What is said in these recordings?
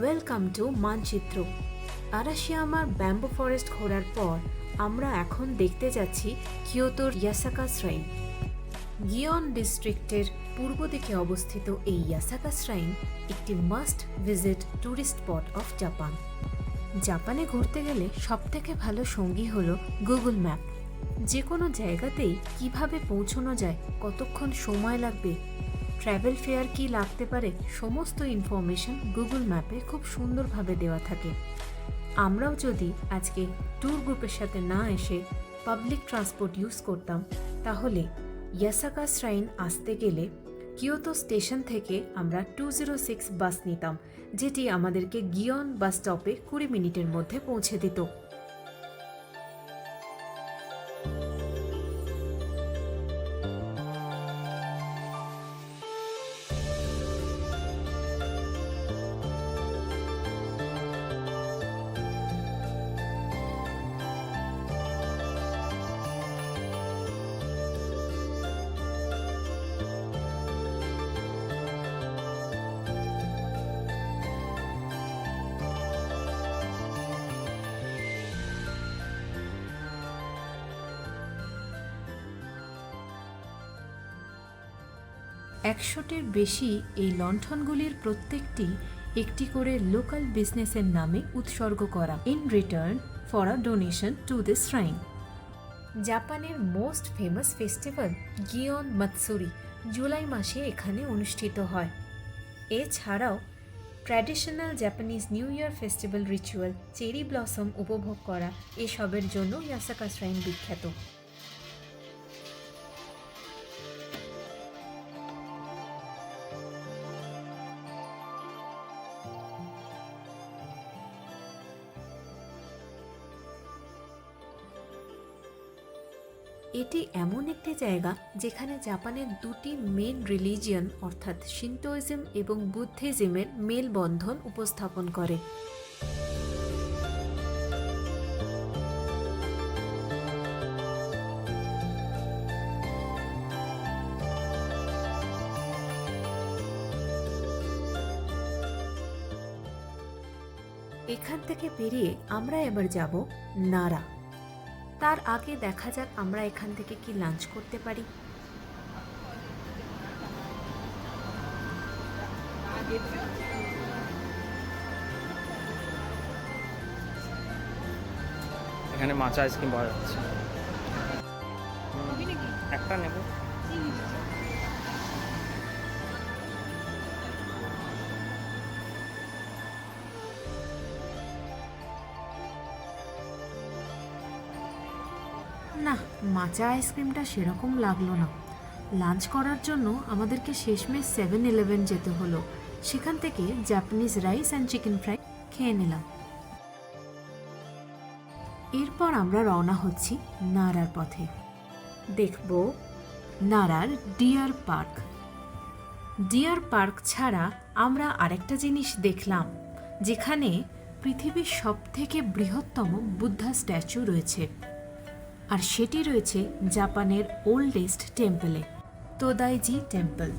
Welcome to মানচিত্র। আরাশিয়ামার bamboo forest ঘোরার পর আমরা এখন দেখতে যাচ্ছি কিয়োটোর ইয়াসাকা শ্রাইন। গিয়ন ডিস্ট্রিক্টের পূর্ব দিকে অবস্থিত এই ইয়াসাকা শ্রাইন একটি must visit tourist spot of Japan. জাপানে ঘুরতে গেলে সবথেকে ভালো সঙ্গী হলো গুগল ম্যাপ। যে কোনো জায়গাতেই কিভাবে পৌঁছানো যায়, কতক্ষণ সময় লাগবে, ট্র্যাভেল ফেয়ার কি লাগতে পারে, সমস্ত ইনফরমেশন গুগল ম্যাপে খুব সুন্দরভাবে দেওয়া থাকে। আমরাও যদি আজকে ট্যুর গ্রুপের সাথে না এসে পাবলিক ট্রান্সপোর্ট ইউজ করতাম, তাহলে ইয়াসাকা শ্রাইন আসতে গেলে কিয়োটো স্টেশন থেকে আমরা 206 বাস নিতাম, যেটি আমাদেরকে গিয়ন বাস স্টপে 20 মিনিটের মধ্যে পৌঁছে দিত। একশোটির বেশি এই লণ্ঠনগুলির প্রত্যেকটি একটি করে লোকাল বিজনেসের নামে উৎসর্গ করা, in return for a donation to this shrine. জাপানের মোস্ট ফেমাস ফেস্টিভ্যাল গিয়ন মাতসুরি জুলাই মাসে এখানে অনুষ্ঠিত হয়। এছাড়াও traditional Japanese new year festival ritual cherry blossom উপভোগ করা এসবের জন্য ইয়াসাকা শ্রাইন বিখ্যাত। এটি এমন একটি জায়গা যেখানে জাপানের দুটি মেন রিলিজিয়ন অর্থাৎ শিন্টোইজম এবং বুদ্ধিজমের মেলবন্ধন উপস্থাপন করে। এখান থেকে বেরিয়ে আমরা এবার যাব নারা। তার আগে দেখা যাক আমরা এখান থেকে কি লাঞ্চ করতে পারি। এখানে মাচা আইসক্রিম পাওয়া যাচ্ছে, একটা নেব। না, মাচা আইসক্রিমটা সেরকম লাগলো না। লাঞ্চ করার জন্য আমাদেরকে শেষমেশ 7-Eleven যেতে হলো। সেখান থেকে Japanese rice and chicken fry খেয়ে নিলাম। এরপর আমরা রওনা হচ্ছি নারার পথে। দেখব নারার ডিয়ার পার্ক। ডিয়ার পার্ক ছাড়া আমরা আরেকটা জিনিস দেখলাম, যেখানে পৃথিবীর সবথেকে বৃহত্তম বুদ্ধা স্ট্যাচু রয়েছে, আর সেটি রয়েছে জাপানের ওল্ডেস্ট টেম্পলে, তোদাইজি টেম্পল।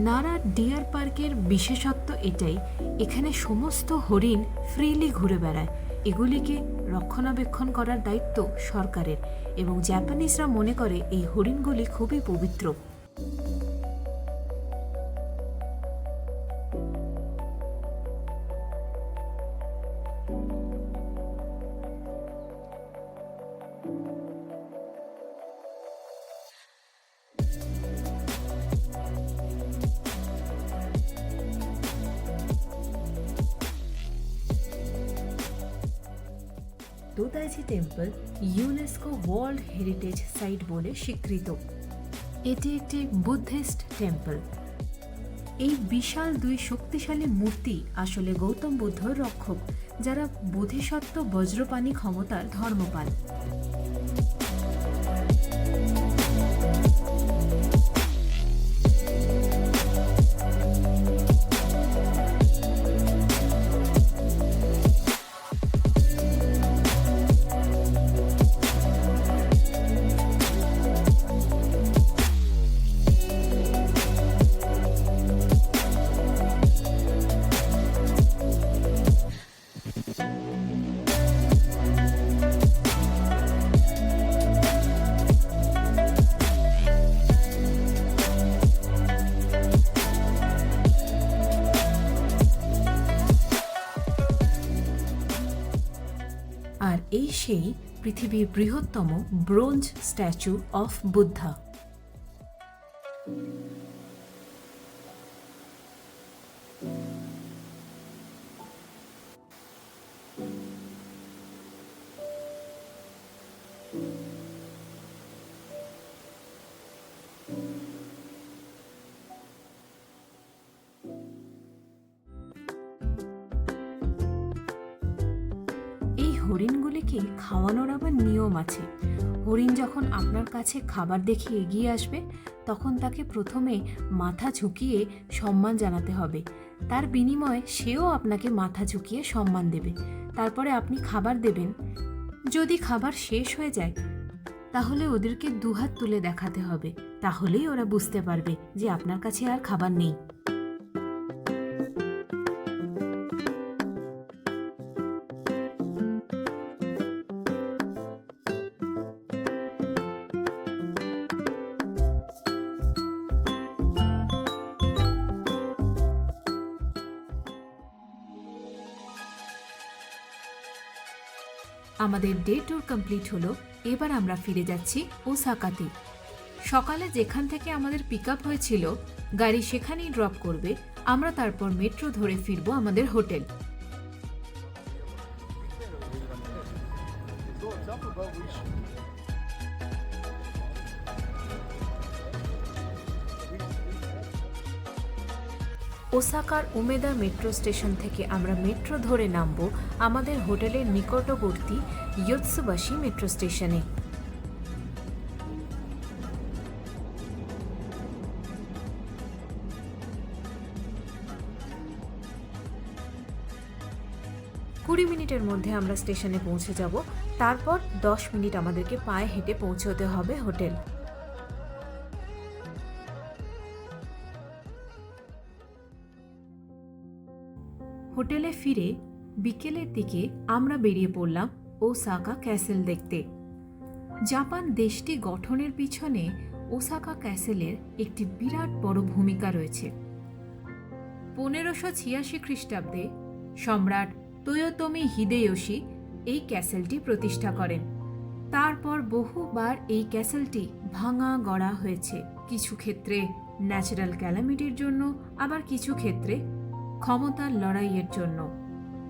নারা ডিয়ার পার্কের বিশেষত্ব এটাই, এখানে সমস্ত হরিণ ফ্রিলি ঘুরে বেড়ায়। এগুলিকে রক্ষণাবেক্ষণ করার দায়িত্ব সরকারের, এবং জাপানিজরা মনে করে এই হরিণগুলি খুবই পবিত্র। Todaiji temple UNESCO world heritage site বলে স্বীকৃত। এটি একটি বুদ্ধিস্ট টেম্পল। এই বিশাল দুই শক্তিশালী মূর্তি আসলে গৌতম বুদ্ধর রক্ষক, যারা বোধিসত্ত্ব বজ্রপাণি ক্ষমতার ধর্মপাল। এই সেই পৃথিবীর বৃহত্তম ব্রোঞ্জ স্ট্যাচু অফ বুদ্ধা। এই হরিণগুলিকে খাওয়ানোর আবার নিয়ম আছে। হরিণ যখন আপনার কাছে খাবার দেখে এগিয়ে আসবে তখন তাকে প্রথমে মাথা ঝুঁকিয়ে সম্মান জানাতে হবে। তার বিনিময়ে সেও আপনাকে মাথা ঝুঁকিয়ে সম্মান দেবে। তারপরে আপনি খাবার দেবেন। যদি খাবার শেষ হয়ে যায় তাহলে ওদেরকে দুহাত তুলে দেখাতে হবে, তাহলেই ওরা বুঝতে পারবে যে আপনার কাছে আর খাবার নেই। আমাদের ডে ট্যুর কমপ্লিট হলো। এবার আমরা ফিরে যাচ্ছি ওসাকাতে। সকালে যেখান থেকে আমাদের পিক আপ হয়েছিল গাড়ি সেখানেই ড্রপ করবে। আমরা তারপর মেট্রো ধরে ফিরবো আমাদের হোটেল। ওসাকার উমেদা মেট্রো স্টেশন থেকে আমরা মেট্রো ধরে নামবো আমাদের হোটেলের নিকটবর্তী ইয়োৎসুবাশি মেট্রো স্টেশনে। কুড়ি মিনিটের মধ্যে আমরা স্টেশনে পৌঁছে যাব। তারপর 10 মিনিট আমাদেরকে পায়ে হেঁটে পৌঁছতে হবে হোটেল। হোটেলে ফিরে বিকেলের দিকে আমরা বেরিয়ে পড়লাম ওসাকা ক্যাসেল দেখতে। জাপান দেশটি গঠনের পিছনে ওসাকা ক্যাসেলের একটি বিরাট বড় ভূমিকা রয়েছে। 1586 খ্রিস্টাব্দে সম্রাট তোয়োতোমি হিদেয়োশি এই ক্যাসেলটি প্রতিষ্ঠা করেন। তারপর বহুবার এই ক্যাসেলটি ভাঙা গড়া হয়েছে, কিছু ক্ষেত্রে ন্যাচারাল ক্যালামিটির জন্য, আবার কিছু ক্ষেত্রে ক্ষমতার লড়াইয়ের জন্য।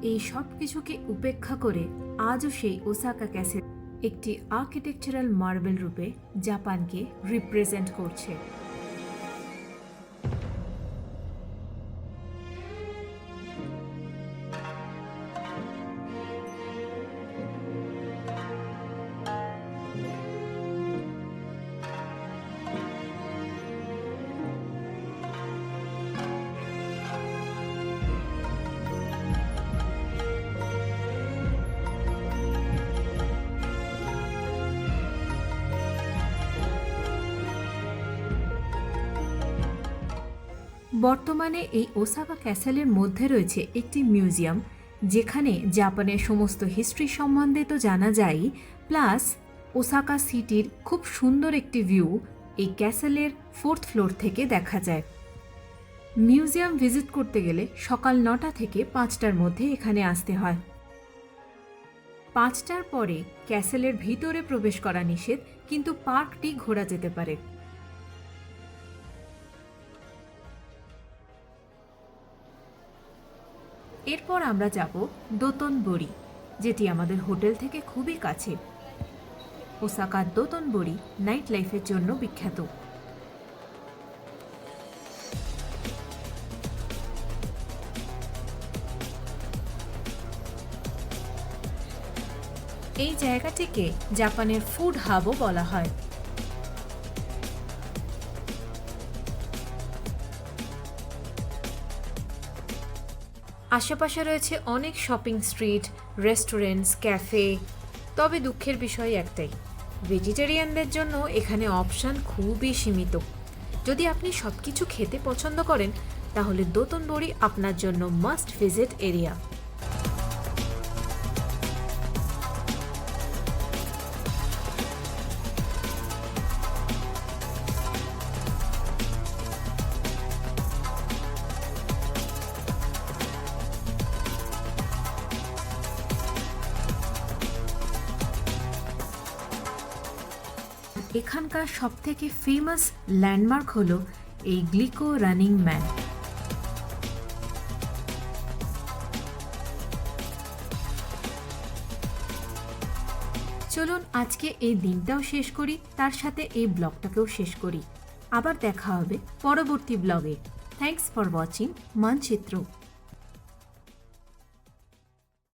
এই সব কিছুকে উপেক্ষা করে আজও সেই ওসাকা ক্যাসেল একটি আর্কিটেকচারাল মার্বেল রূপে জাপানকে রিপ্রেজেন্ট করছে। বর্তমানে এই ওসাকা ক্যাসেলের মধ্যে রয়েছে একটি মিউজিয়াম, যেখানে জাপানের সমস্ত হিস্ট্রি সম্বন্ধে তো জানা যায়, প্লাস ওসাকা সিটির খুব সুন্দর একটি ভিউ এই ক্যাসেলের 4th ফ্লোর থেকে দেখা যায়। মিউজিয়াম ভিজিট করতে গেলে সকাল 9টা থেকে 5টার মধ্যে এখানে আসতে হয়। 5টার পরে ক্যাসেলের ভিতরে প্রবেশ করা নিষেধ, কিন্তু পার্কটি ঘোরা যেতে পারে। এরপর আমরা যাব দোতনবরি, যেটি আমাদের হোটেল থেকে খুবই কাছে। ওসাকার দোতনবরি নাইট লাইফের জন্য বিখ্যাত। এই জায়গাটিকে জাপানের ফুড হাবও বলা হয়। আশেপাশে রয়েছে অনেক শপিং স্ট্রিট, রেস্টুরেন্টস, ক্যাফে। তবে দুঃখের বিষয় একটাই, ভেজিটেরিয়ানদের জন্য এখানে অপশান খুবই সীমিত। যদি আপনি সব কিছু খেতে পছন্দ করেন তাহলে দোতনবরি আপনার জন্য মাস্ট ভিজিট এরিয়া। এখানকার সবথেকে ফেমাস ল্যান্ডমার্ক হলো এই গ্লিকো রানিং ম্যান। চলুন আজকে এই দিনটাও শেষ করি, তার সাথে এই ব্লগটাকেও শেষ করি। আবার দেখা হবে পরবর্তী ব্লগে। থ্যাঙ্কস ফর ওয়াচিং মানচিত্র।